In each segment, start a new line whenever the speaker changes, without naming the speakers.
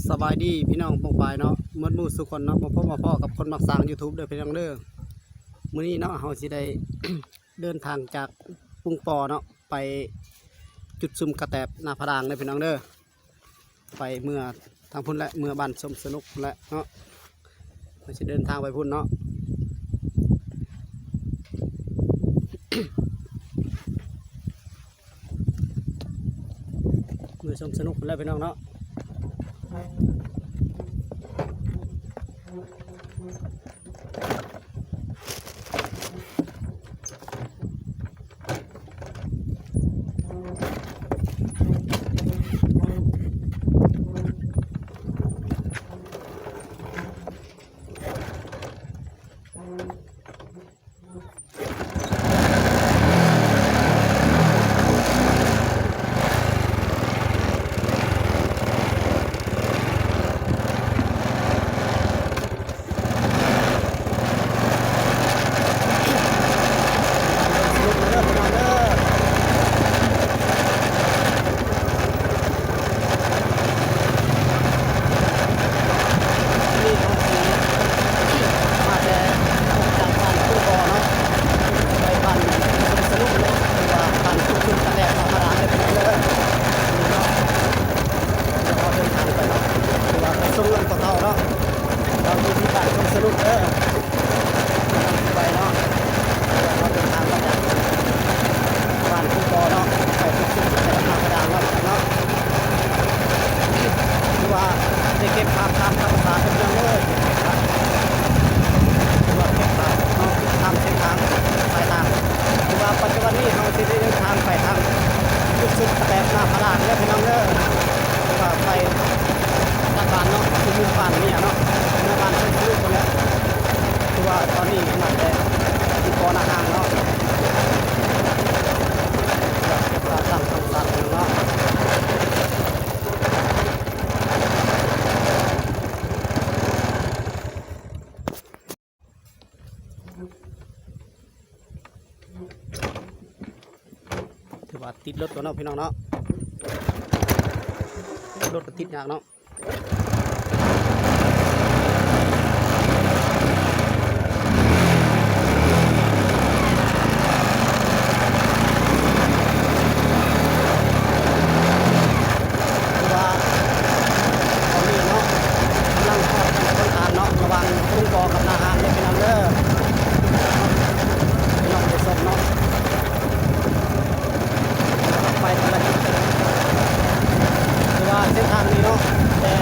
สบายดีพี่น้องปองปายเนาะมดมูสุคนเนาะมาพบมาพ่อกับคนมักสร้าง YouTube เด้อพี่น้องเด้อมื้อนี้เนาะเฮาสิได้ เดินทางจากปุงปอเนาะไปจุดซุ่มกระแตบนาพะดางเด้อพี่น้องเด้อไปเมื่อทางพุ่นและเมื่อบ้านสมสนุกและเนาะเราสิเดินทางไปพุ่นเนาะ มือสมสนุกแล้วพี่น้องเนาะเก็บภาพตามธรรมชาติเป็นเรื่องเลยว่าเก็บภาพเนาะทำเส้นทางสายทางคือว่าปัจจุบันนี้เราจะได้เดินทางไปทางจุดสุดแบบหน้าพระรามเนี่ยพี่น้องเด้อคือว่าไปทางบ้านเนาะที่มุ่งบ้านเนี่ยเนาะหน้าบ้านเป็นลูกคนแล้วคือว่าตอนนี้มันแต่ที่ก่อนอาหารเนาะแบบทางธรรมชาติเนาะถือว่าติดรถตัวเนาะพี่น้องเนาะรถก็ติดยากเนาะคือว่าตอนนี้เนาะกำลังเข้าทางต้นทางเนาะระหว่างทุ่งกอกับนาหารเนี่ยพี่น้องเด้อพี่น้องจะส่งเนาะไปแต่ละจุดคือว่าเส้นทางนี้เนาะแต่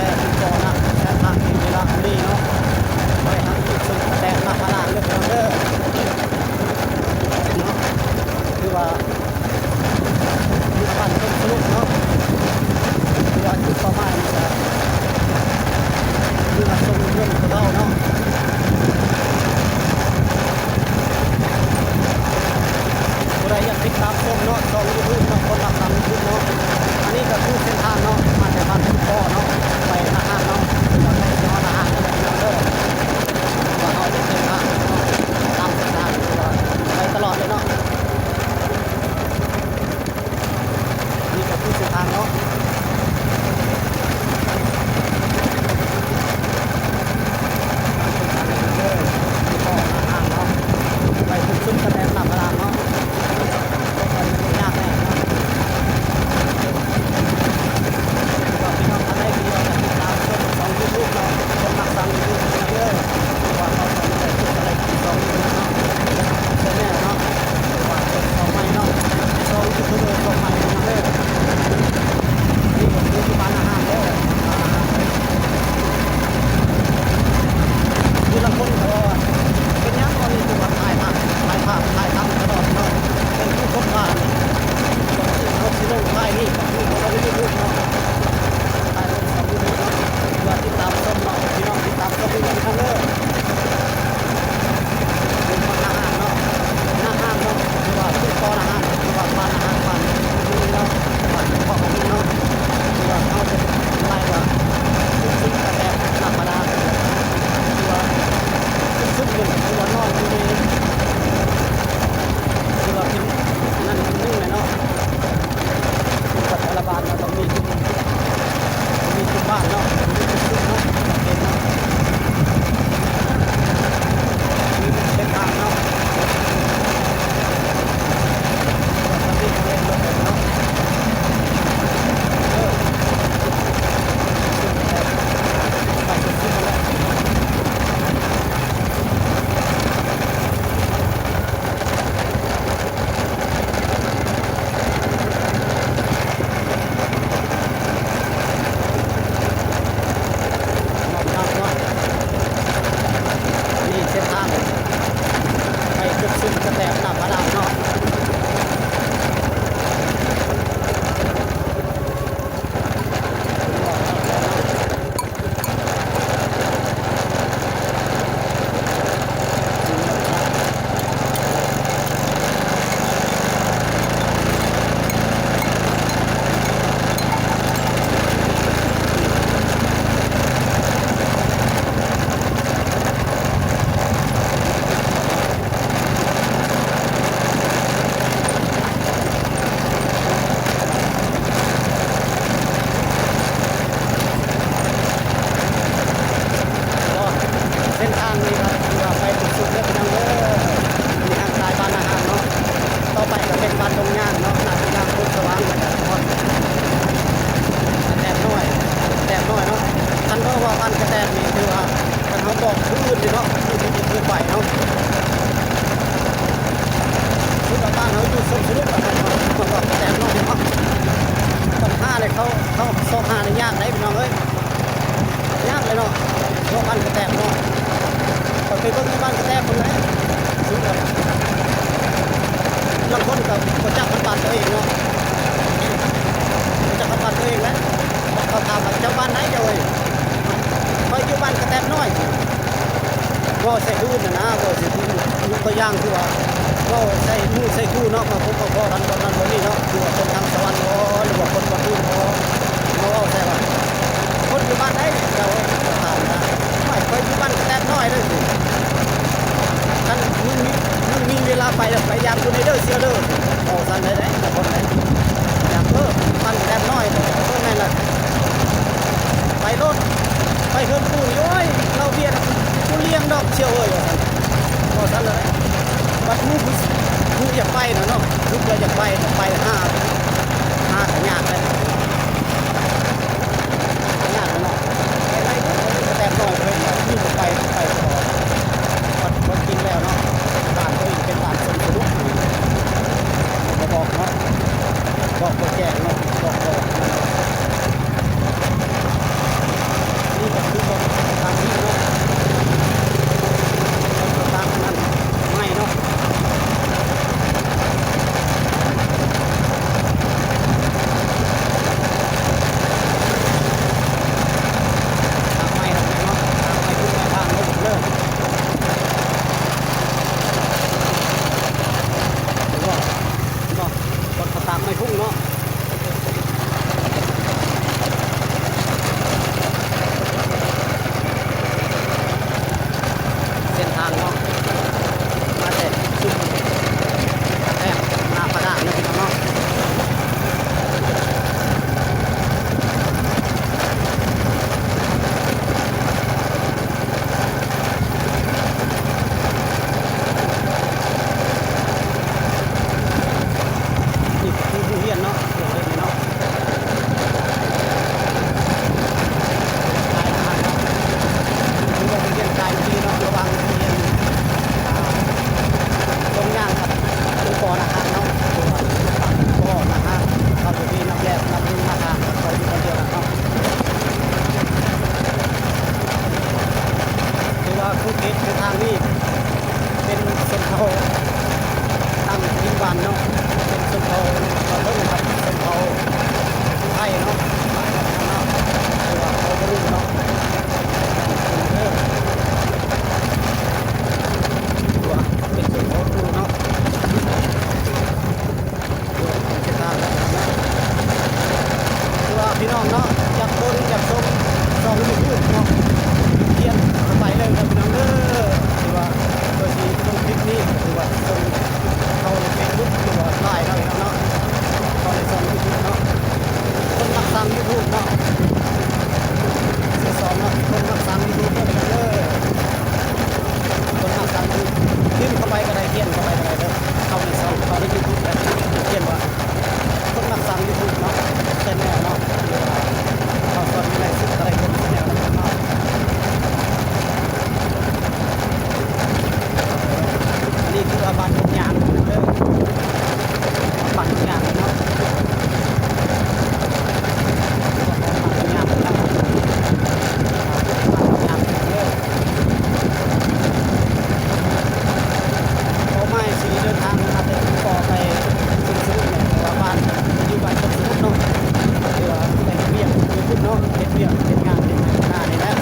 น้องเอ้ยยากเลยเนาะพวกบ้านกระแตกเนาะพอไปเบิ่งในบ้านกระแตกคนไหนสุดเลยบางคนกับคนจักคนบ้านตัวเองเนาะคนจักคนบ้านตัวเองแล้วเขาถามว่าเจ้าบ้านไหนเจ้าเอ้ยคอยอยู่บ้านกระแตกน้อยก็ใส่คู่นะก็ใส่คู่ยกตัวอย่างคือว่าก็ใส่มือใส่คู่เนาะมาพบกับพ่อทันตอนนั้นวันนี้เนาะคือว่าคนทางสวรรค์หรือว่าคนบ้านอื่นเขาใส่ว่าคนอยู่บ้านไหนเราถามนะไม่คอยอยู่บ้านกระแตกน้อยเลยท่านมึงมีเวลาไปยามคุณในเด้อเสียเด้อเอาสันได้แต่คนไหนอยากบ้านกระแตกน้อยก็ไงล่ะไปรถไปเพิ่มปูนย้อยเราเบียดกูเลี้ยงดอกเชียวเอ้ยก็สั่นเลยวัดมูอยากไปนะเนาะลูกเราอยากไปห้าขยากเลยขยากเนาะอะไรก็แต่หน่อยเลยนี่จะไปต่อวัดกินแล้วเนาะบ้านตัวเองเป็นบ้านสมบูรณ์มาบอกเนาะบอกตัวแก่เนาะบอกนี่ก็คือทางที่เนาะทางนั้นไม่เนาะทางไม่เนาะทางไม่ขึ้นมาทางโน้นเริ่มก็ทางไม่พุ่งเนาะเส้นทางเนาะมาแต่ชุดแรกหน้าพระดาเนาะพี่น้องเนาะนี่คือผู้เรียนเนาะเดี๋ยวเลยเนาะคือว่าเรียนกายดีเนาะระวังเรียนตรงย่างครับตรงปอนะครับเนาะตรงปอนะครับเราจะมีนักแยกนักดึงนะครับเราอยู่คนเดียวเนาะคือว่าภูเก็ตคือทางนี้เป็นเส้นเขาทางดินบานเนาะเป็นเส้นเขาเราเพิ่งครับเส้นเขาไทยเนาะคือว่าเขาไม่รู้เนาะคือว่าเป็นเส้นเขาดูเนาะคือว่าพี่น้องเนาะอยากต้นอยากส้มซองลูกเนาะเทียนไปเลยครับพี่น้องเด้อคือว่าโดยที่ตรงคลิปนี้คือว่าตรงเขาในเฟซบุ๊กคือว่าไลน์เนาะพี่น้องเนาะเขาในซองยูทูบเนาะคนรักสร้างยูทูบเนาะสอนเนาะคนรักสร้างยูทูบเนาะพี่น้องเด้อคนรักสร้างยูทูบขึ้นเข้าไปก็ได้เทียนเข้าไปก็ได้เด้อเข้าในซองเขาในยูทูบแล้วเทียนว่าคนรักสร้างยูทูบเนาะแชนแนลเนาะเขาสอนอะไรสุดอะไรคนแนวเนาะนี่คือบ้านทุกอย่างเด้อบ้านทุกอย่างเนาะบ้านทุกอย่างเนาะบ้านทุกอย่างเด้อเขาไม่สีเดินทางมาแต่ต่อไปสุดๆเนี่ยว่าบ้านอยู่บ้านสุดๆเนาะคือว่าไปเบี้ยคือพุทธเนาะเบี้ยเป็นงานเป็นหน้านี่แหละ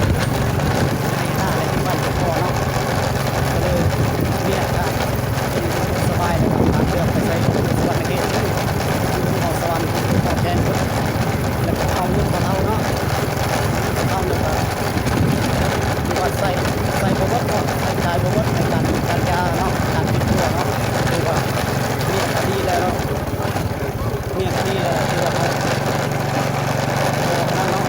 หน้าอะไรที่บ้านพ่อเนาะก็เลยเบี้ยก็เป็นสบายเลยครับเลือกไปใช้สวรรค์เกศเอาสวรรค์เอาแทนแล้วก็เอาเงินของเราเนาะเอาเงินคือว่าใส่ประวัติเนาะใส่ประวัติในการยาเนาะการติดตัวเนาะคือว่าเนี่ยคดีแล้วเนาะเนี่ยคดีแล้วคือว่านั่นเนาะ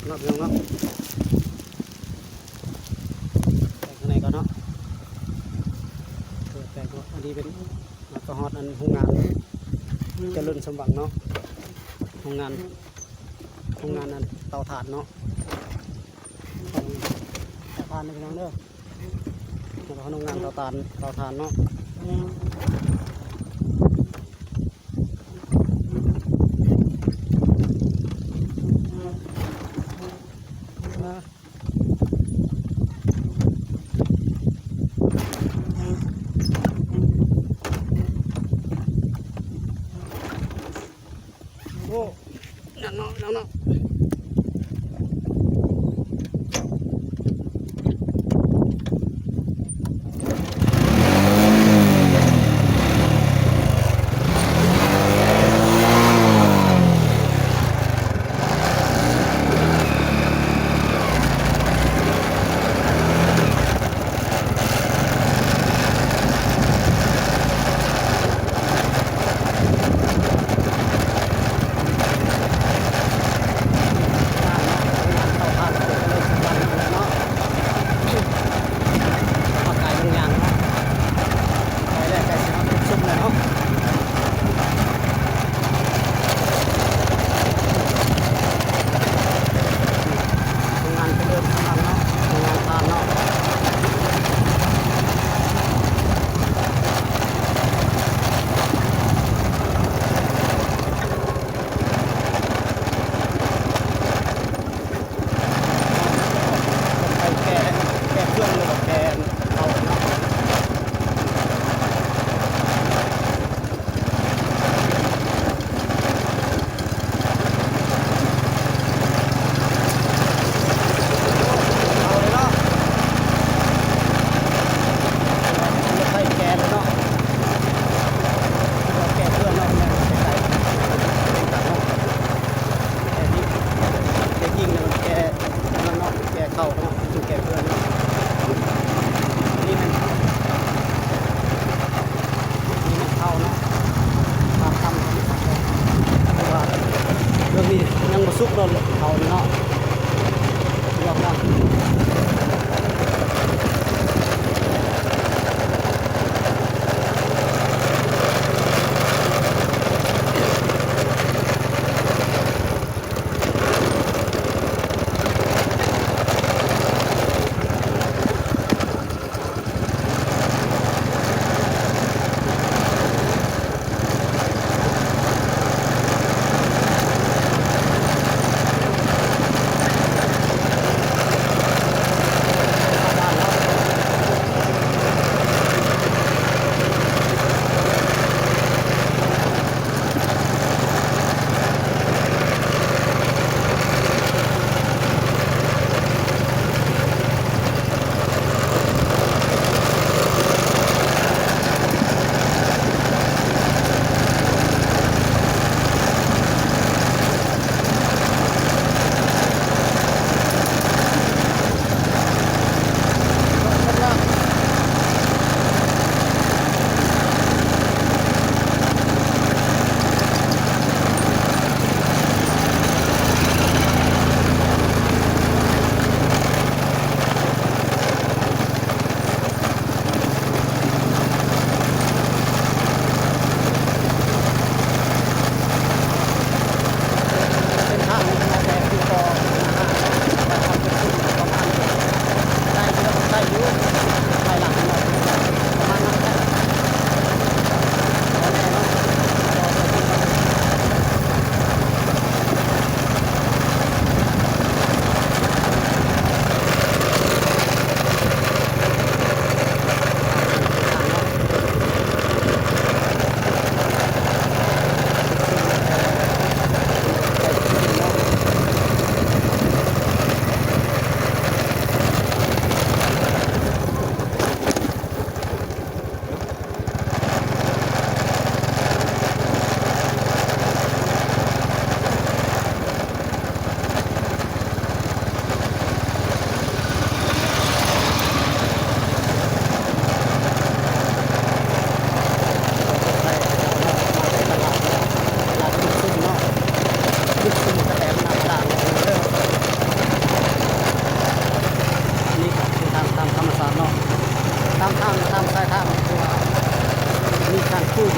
เนาะพี่น้องเนาะแต่ข้างในก็เนาะเปิดแต่ก็อันนี้เป็นกระฮอดอันโรงงานเจริญสมบัติเนาะโรงงานนั้นเตาถ่านเนาะเตาถ่านนี่พี่น้องเด้อแล้วก็โรงงานเตาถ่านเนาะโอ้นั่นเนาะนั่นเนาะ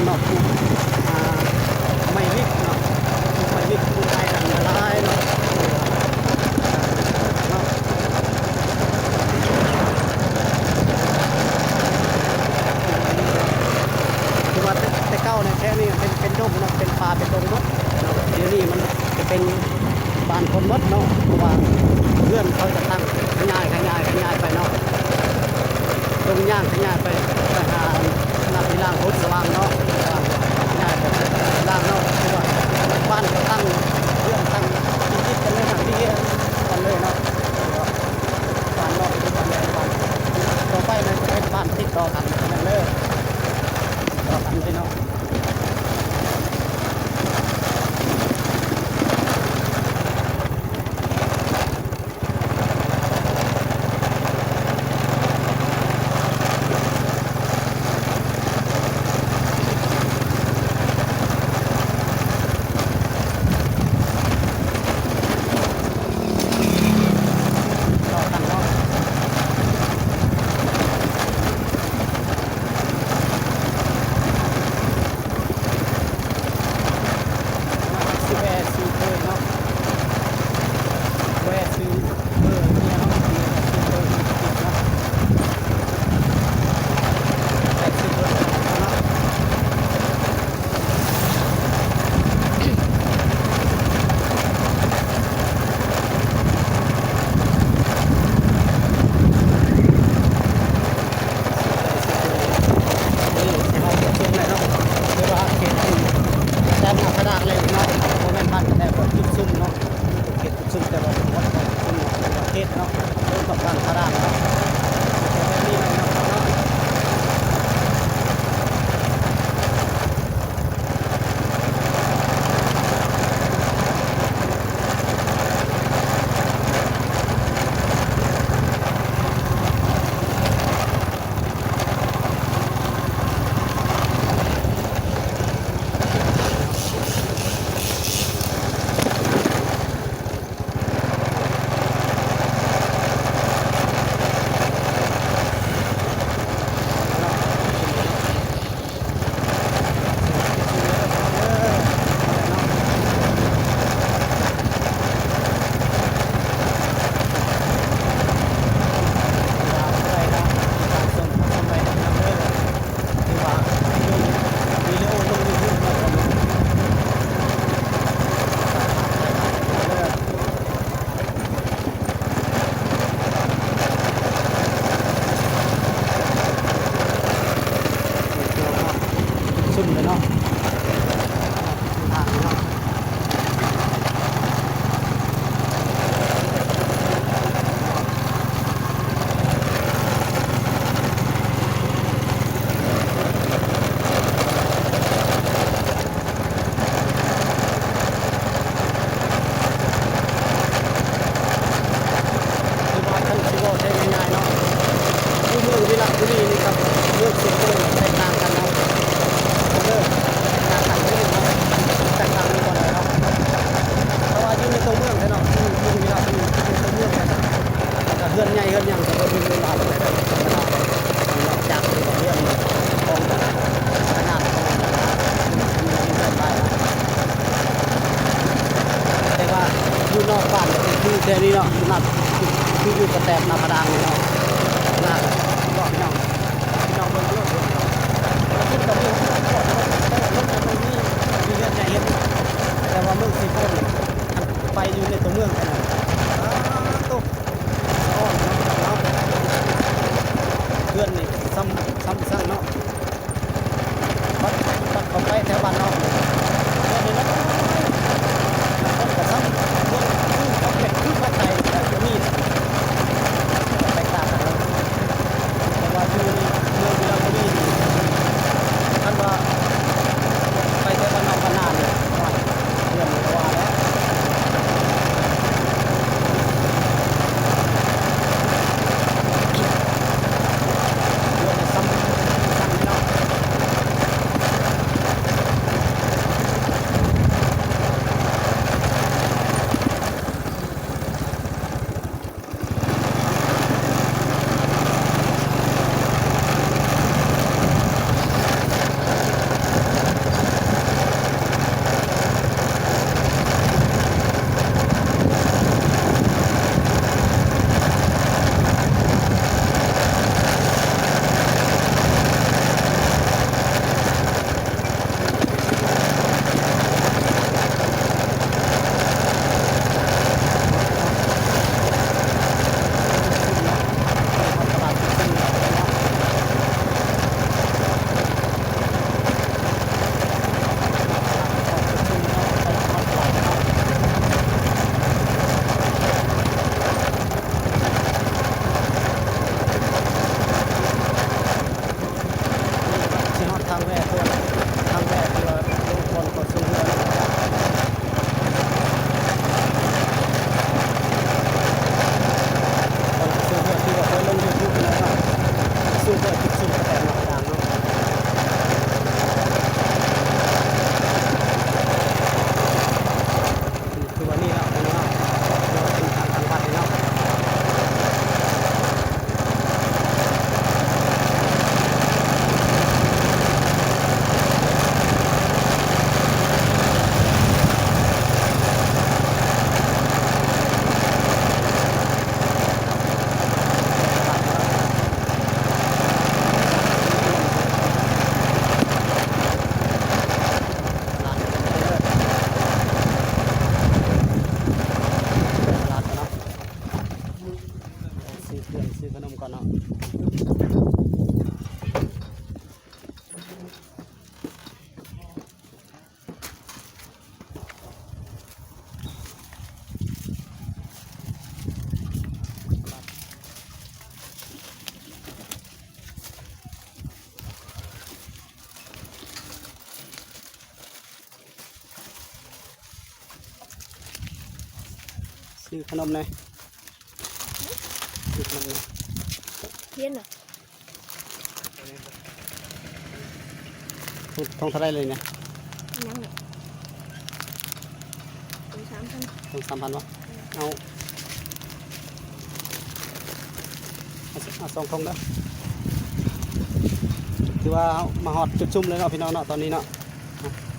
เนาะปลูกอ่าไม่วิกเนาะปลูกไม่วิกปลูกไม้กันละลายเนาะเนาะคือว่าแต่เก้าเนี่ยแค่นี้เป็นดงเนาะเป็นป่าเป็นดงเนาะเดี๋ยวนี้มันจะเป็นบ้านคนมดเนาะเพราะว่าเพื่อนเขาจะตั้งขยายไปเนาะตรงย่างขยายไปหาหน้าที่ล่างรถสว่างเนาะขยายไปล่างเนาะคือว่าบ้านเขาตั้งเรื่องตั้งคิดกันเลยทางที่กันเลยเนาะบ้านเนาะเป็นบ้านใหญ่บ้านต่อไปมันจะเป็นบ้านติดต่อกันนั่นเลยต่อกันเลยเนาะซุ่มเลยเนาะทางเนาะคือว่าท่านชิโร่ใช้ง่ายๆเนาะที่เมืองวิลาบุรีนี่ครับเมืองสุโขทัยแตกต่างกันเนาะเลิกต่างกันนิดนึงเนาะแตกต่างกันก่อนเลยเนาะเพราะว่าอยู่ในตัวเมืองเลยเนาะอยู่วิลาบุรีอยู่ในตัวเมืองเลยแต่เฮือนใหญ่เฮือนยังแต่ว่าอยู่ในลาวเลยธรรมดาเลยนอกจากที่เรื่องของขนาดของมันได้แต่ว่าอยู่นอกบ้านคือแค่นี้เนาะขนาดคืออยู่กระแตบนาพดางเนาะหน้าก็พี่น้องเบิ่งเรื่องแล้วคิดกับเรื่องก่อนรถมันมีเรื่องใหญ่เห็นแต่ว่าเมืองสีโคนไปอยู่ในตัวเมืองแค่นั้นตุ๊กอ้อนเนาะเพื่อนนี่ซ้ำสั่งเนาะปัดเข้าไปแถวบ้านนอกเพื่อนนี่นะต้นกระซ้ำเมืองเขาเป็ดคือภาคไทยแต่จะมีแตกต่างกันเนาะแต่ว่าอยู่ในเมืองวิลาบุรีท่านว่าไปแถวบ้านนอกบ้านนาเนี่ยเรื่องมันว่าแล้วซ้ ซื้อขนมหน่อยซื้อขนมหน่อย
เพี้ยนเหรอ
ทงเท่าไรเลยเนี่ย
ยังเนี่ยถึง3,000
ทง3,000วะเอา2 ทงเด้อคือว่าเอามาหอดจุดซุ่มเลยเนาะพี่น้องเนาะตอนนี้เนาะ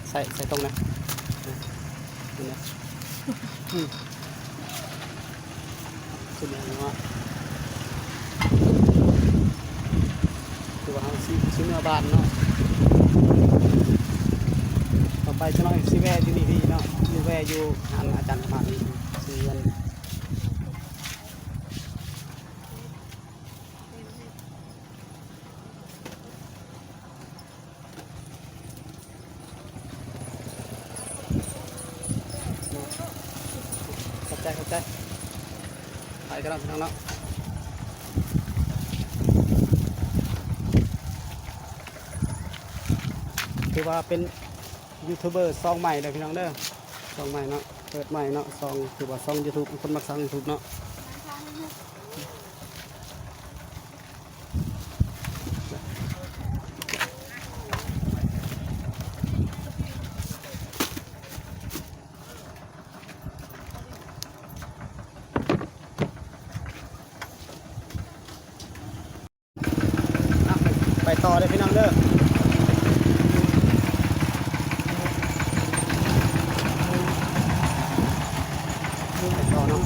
ใส่ตรงนะนี่นะซุ่มอย่างนี้ว่าคือว่าเอาซื้อเนื้อบานเนาะต่อไปจะน้อยซีแวร์อยู่นี่พี่เนาะอยู่แวร์อยู่หางอาจารย์มาดีซื้อเงินเข้าใจไปกันแล้วพี่น้องเนาะคือว่าเป็นยูทูบเบอร์ซองใหม่เลยพี่น้องเด้อซองใหม่เนาะเปิดใหม่เนาะซองคือว่าซอง YouTube คนมักสั่ง YouTube เนาะไปต่อเลยพี่น้องเด้อไปต่อเนาะ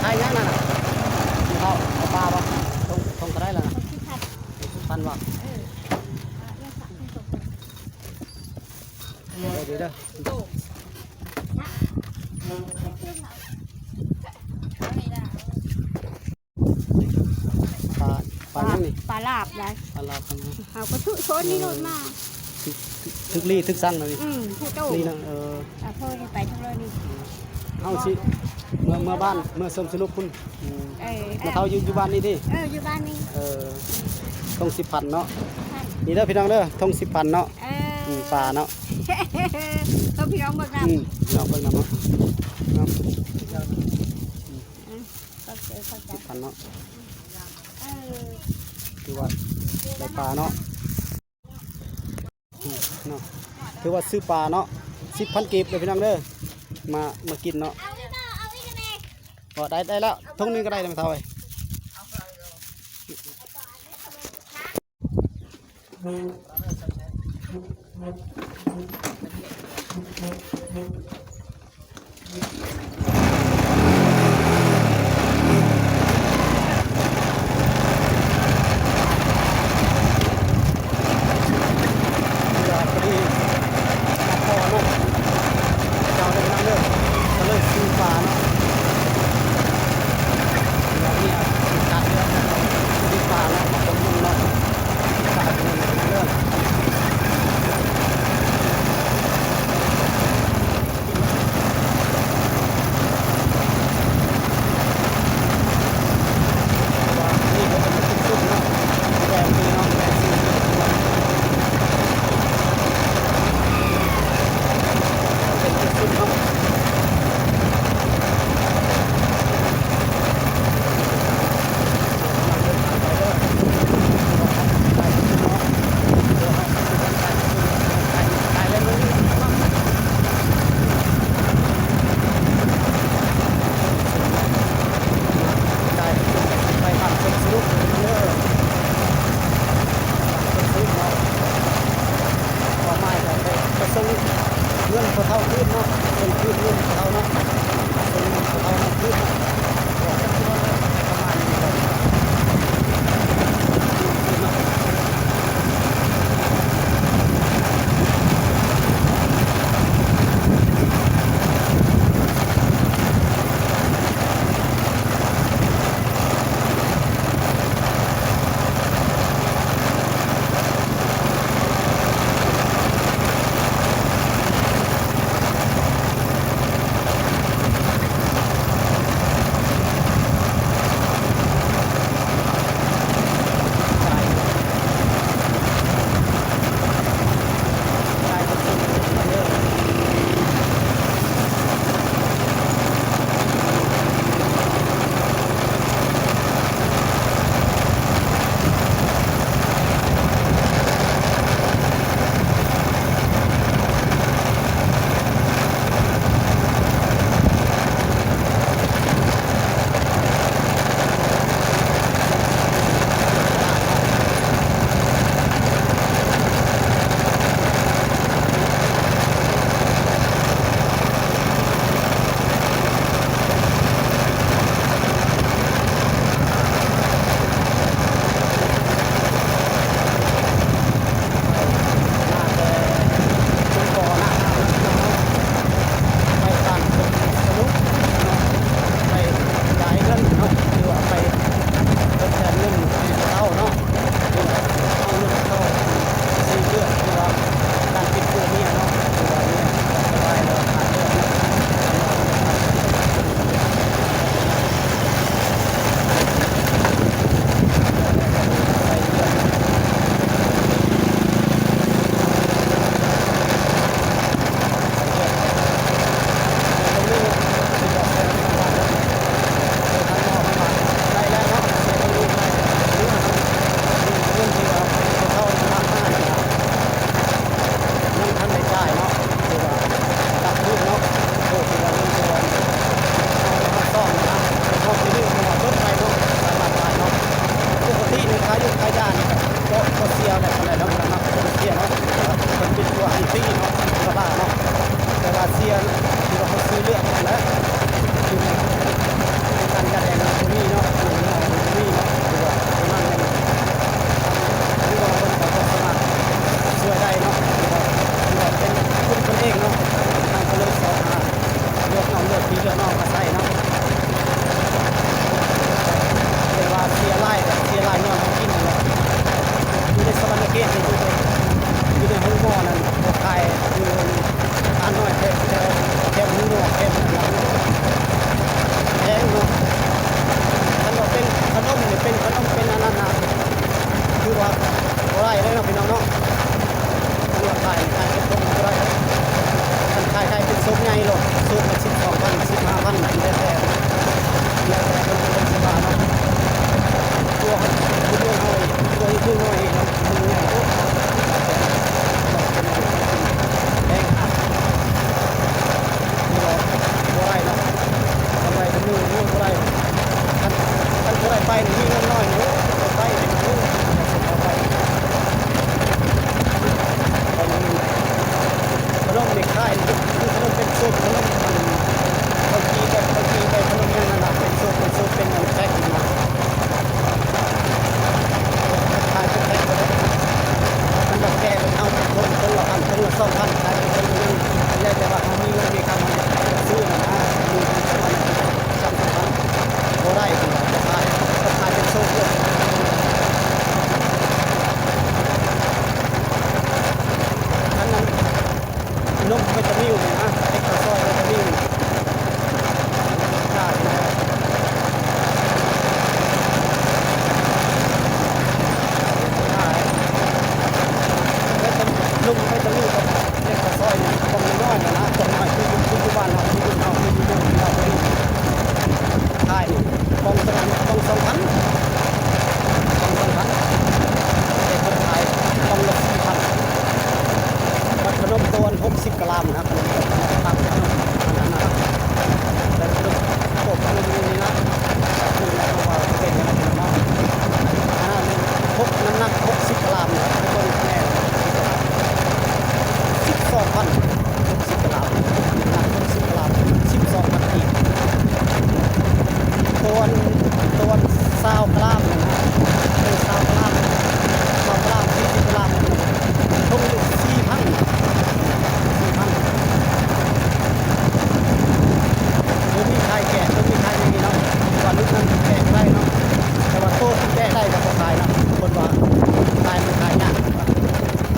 ได้ยังนั่นน่ะที่เขาเอาปลาบ่ทงก็ได้แล้วนะ
ที่พัด
พันบ่
ยังสักที่ตก
เดี๋ยวเด้อ
โต
ปลาปลายังนี่
ปลาลาบยาย
ปลาลาวพันนะ
เอาก็ทุกคนนี่โดนมา
ทึกลี่ทึกสั่งเลย
ผู้โต
นี่นะ
พ่อนี่ไปทั้งเลยนี่
เอาสิเมื่อบ้านเมื่อสมสรุปคุณเมื่อเขาอยู่บ้านนี่ดิ
อยู่บ้านนี่
ทง10,000เนาะนี่เด้อพี่น้องเด้อทง10,000เนาะปลาเนาะ
ต้องพี่น้องเบิกน้
พี่น้องเบิ่งนำเนาะเนาะ
เข้าใจ
10,000เนาะคือว่าได้ปลาเนาะเนาะคือว่าซื้อปลาเนาะ10,000กีบเลยพี่น้องเด้อมากินเนาะก็ได้แล้วทงนึงก็ได้แล้วเท่าไหร่ เนาะตำรวจขายเป็นต้นก็ได้กันขายเป็นซุปใหญ่หรอกซุปละ12,000 15,000ไหนได้แต่คนสบายเนาะตัวเขาตัวน้อยตัวที่น้อยเนาะมันใหญ่โอ้แพงครับบ่ได้เนาะกำไรเป็นมือบ่ได้ท่านบ่ได้ไปนี่มีเงินน้อยเนาะไปเป็นมือเอาไปขนมเด็กค่ายนี่คือขนมเป็นซุปขนมบางทีแบบขนมยังนั่นน่ะเป็นซุปเป็นอันแพ็คขึ้นมาขายเป็นแพ็คก็ได้มันแบบแก้เป็นเอาคนละพันคนละ2,000ขายเป็นคนละนึงแล้วแต่ว่าเขามีเงินมีคำมันซื้อนะมีเงินประมาณ2,000บ่ได้คือว่าจะขายเป็นซุปเลยอันนั้นนมวิตามินนะเอ็กซ์ซอยวิตามินได้นะแล้วก็นมวิตามินกับเอ็กซ์ซอยเนี่ยต้องน้อยนะต้องน้อยคืออยู่บ้านเราอยู่เราอยู่เมืองเราไปใช่ต้องสนั่นต้อง2,000แต่คนขายต้องละ4,000วัดขนมตัว60 กรัมนะครับทำขนมอันนั้นนะครับแต่ขนมพวกขนมนี้นะคือเราว่าเป็นอะไรกันเนาะพกน้ำหนัก60 กรัมนะครับต้นแม่12,000 60 กรัมน้ำหนัก60 กรัม12,000อีกตัว20 กรัมนะตัว20 กรัม20 กรัม40 กรัมทุ่งอยู่4,000มีขายแกะมีขายอย่างนี้เนาะว่าลูกนั้นแกะได้เนาะแต่ว่าโตที่แกะได้กับขายนะคนว่าขายมันขายยาก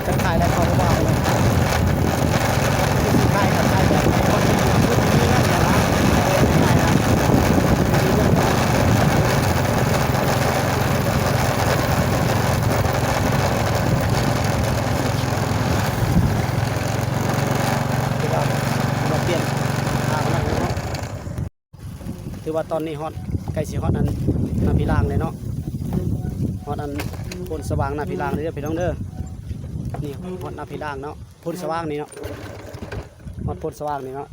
จะขายอะไรเขาก็ว่าเลยที่ขายกับขายแบบคนที่มีเงินนะง่ายนะมีเงินเปลี่ยนทางนั้นเนาะถือว่าตอนนี้ฮอตใกล้สิฮอตนั้นนาพิรางเลยเนาะฮอตอันพลสว่างนาพิรางเลยเด้อพี่น้องเด้อนี่ฮอตนาพิรางเนาะพลสว่างนี่เนาะฮอตพลสว่างนี่เนาะ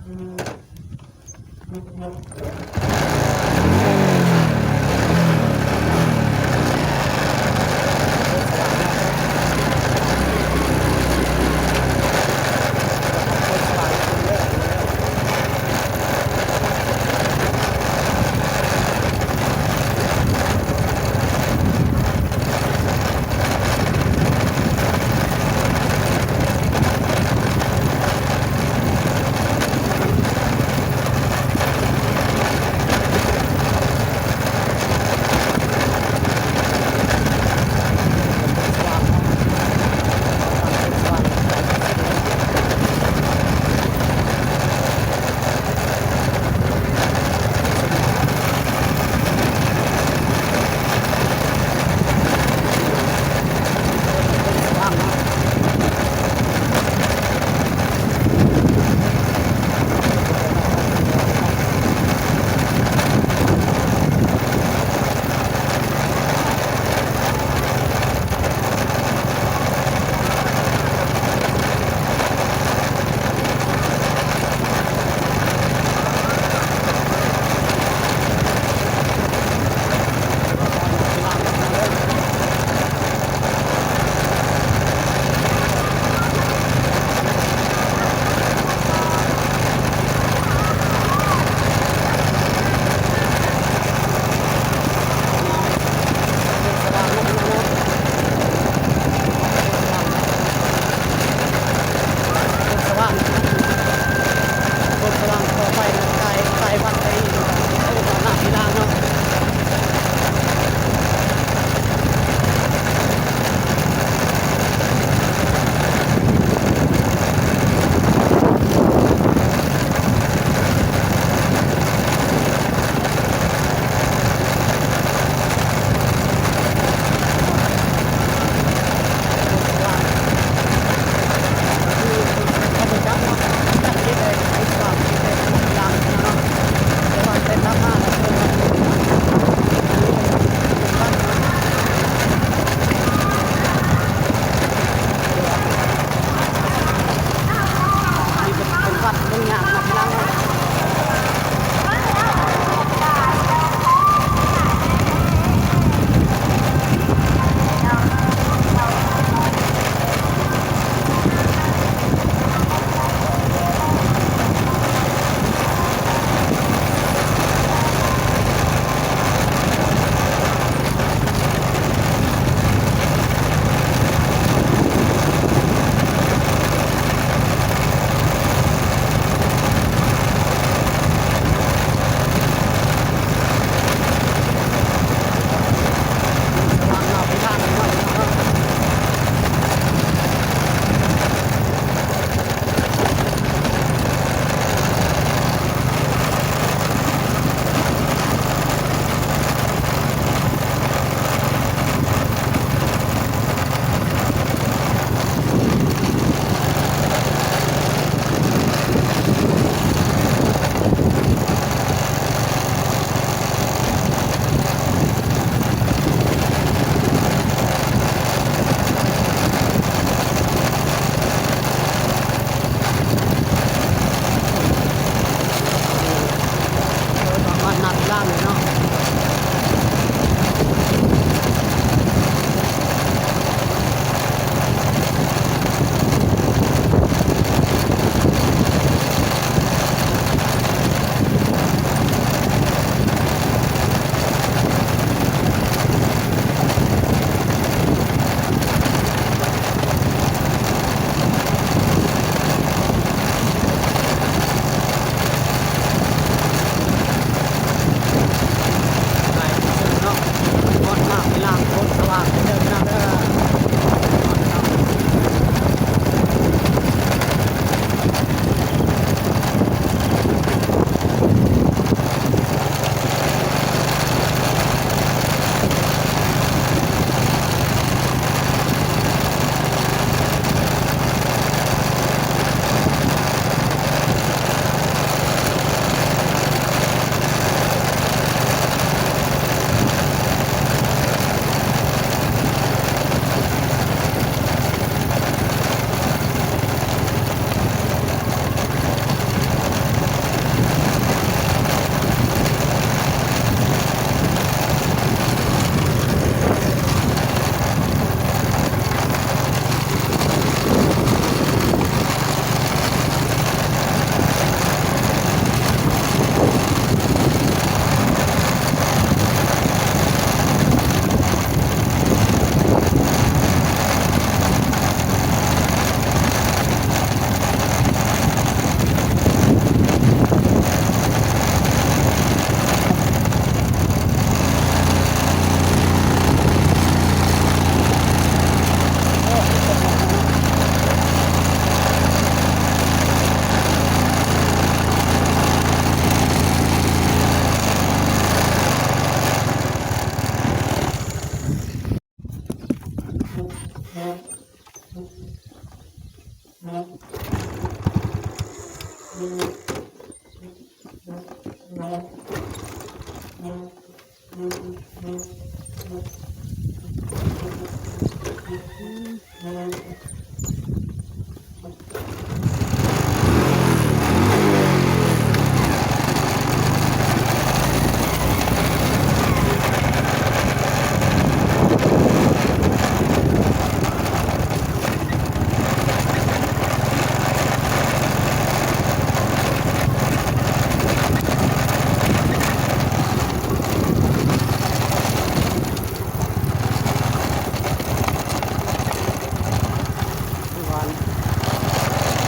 ทุกวัน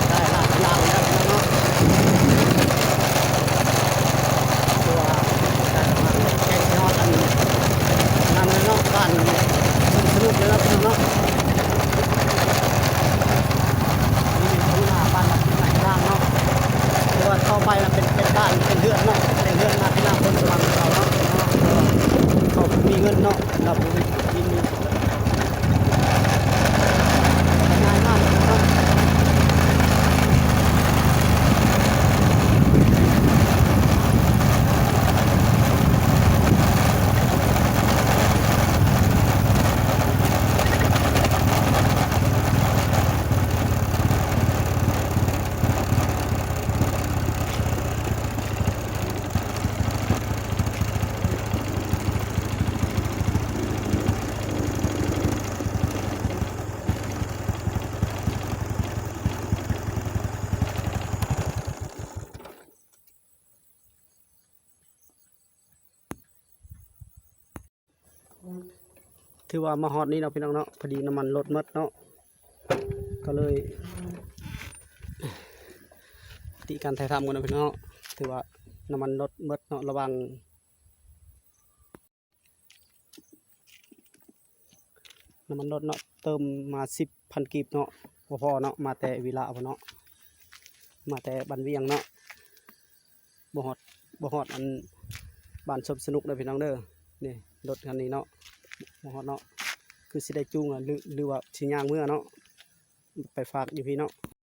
ได้ลาดยางแล้วพี่น้องเนาะตัวการทำงานแก้ยอดอันนั้นเลยเนาะบ้านสนุกเลยนะพี่น้องเนาะนี่เป็นหน้าบ้านหลังไหนบ้างเนาะแต่ว่าเข้าไปแล้วเป็นบ้านเป็นเรือนเนาะเป็นเรือนมาที่หน้าคนสว่างเราเนาะเขามีเงินเนาะเรามีง่ายมากเนาะ ถือว่ามาฮอดนี้เนาะพี่น้องเนาะพอดีน้ำมันลดหมดเนาะก็เลยติการถ่ายทำกันนะพี่น้องเนาะถือว่าน้ำมันลดหมดเนาะระวังน้ำมันลดเนาะเติมมา10,000 กีบเนาะบ่พอเนาะมาแต่วิระพอเนาะมาแต่บันเวียงเนาะบ่ฮอดอันบ้านสมสนุกเลยพี่น้องเด้อนี่รถคันนี้เนาะบ่ฮอดเนาะคือสิได้จูงอ่ะหรือว่าสิย่างเมื่อเนาะไปฝากอยู่พี่เนาะ